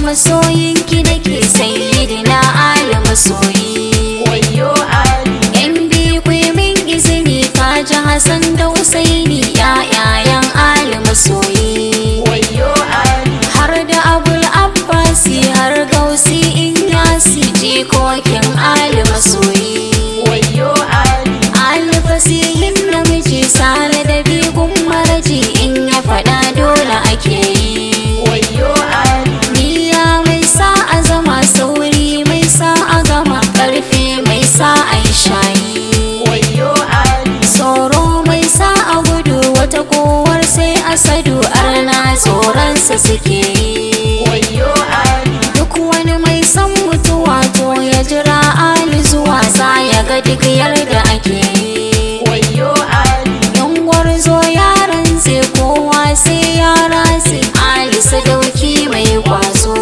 masoyinki nake sayyidina Ali masoyi. Wayyo Ali, yan biyu ku yi min izini kaji Hassan da Husaini ƴaƴayen Ali masoyi. wayyo Ali, har da Abul Abbasi har Gausi Inyasi jikokin Ali masoyi. wayyo Ali, Ali fasihin namiji sale da bigun maraji in ya faɗa dole ake yi. wayyo Ali, Niyya mai sa a zama sauri mai sa a gama ƙarfi mai sa a yi shayi. wayyo Ali, Tsoro mai sa a gudu wata kowar sai asadu arna tsoronsa suke yi. wayyo Ali, Duk wani mai son mutuwa to ya jira Ali zuwa za ya ga duk yarda ake yi. wayyo Ali, Yan gwarzo yaran sai kowa sai yara sai Ali sadauki mai kwazo.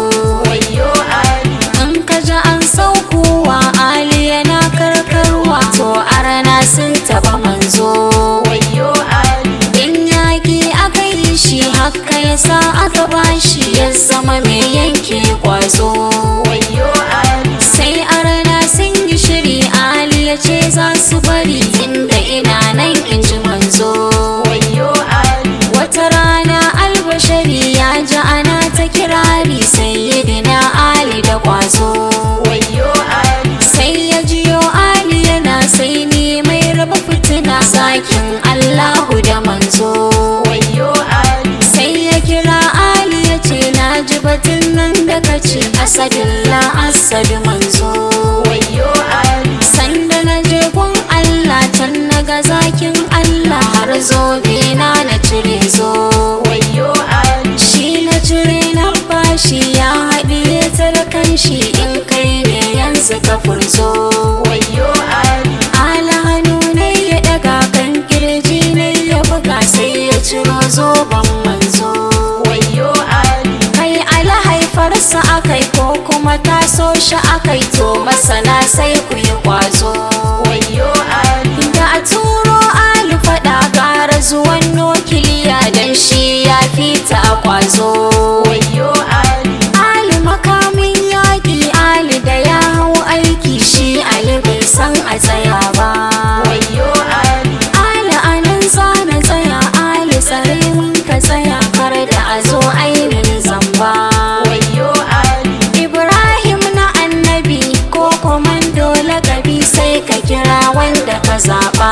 wayyo Ali, In ka ji an saukowa Ali yana karkarwa to arna sun taba manzo. wayyo Ali, In yaƙi aka yi shi haka ya sa aka bashi ya zama mai yanke kwazo. wayyo Ali, Sai arna sun yi shiri Ali ya ce za su bari inda ina nan in ji manzo. wayyo Ali, Wata rana albashari ya ji ana ta kirari sayyidina Ali da kwazo. wayyo Ali, Sai ya jiyo Ali yana sai ni mai raba fitina zakin Allahu da manzo. wayyo Ali, Sai ya kira Ali ya ce na ji batun nan da kace asadullah asadu manzo. wayyo Ali, Sanda na je gun Allah can na ga zakin Allah har zobe na cire zo. wayyo Ali, Shi na cire na bashi ya haɗiye ta da kanshi in kai ne yanzu ka furzo. wayyo Ali, Ala hannu ne ya ɗaga kan kirji ne ya buga sai ya ciro zoben manzo. wayyo Ali, Kai ala haifarsa akai ko kuma taso shi akai to masana sai ku yi kwazo. wayyo Ali, Da a turo Ali faɗa ƙara zuwan nukiliya don shi ya fita a kwazo. wayyo Ali, Ali makamin yaƙi Ali da ya hau aiki shi Ali bai san a tsaya ba. wayyo Ali, Ali anan zana tsaya Ali tsare mun ka tsaya kar da a zo ainihin zamba. wayyo Ali, Ibrahim na annabi ko komando lakabi sai ka kira wanda ka zaɓa.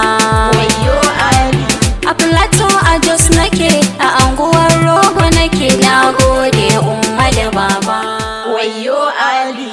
wayyo Ali, A Plateau a Jos nake a anguwar Rogo nake na gode umma da baba. wayyo Ali.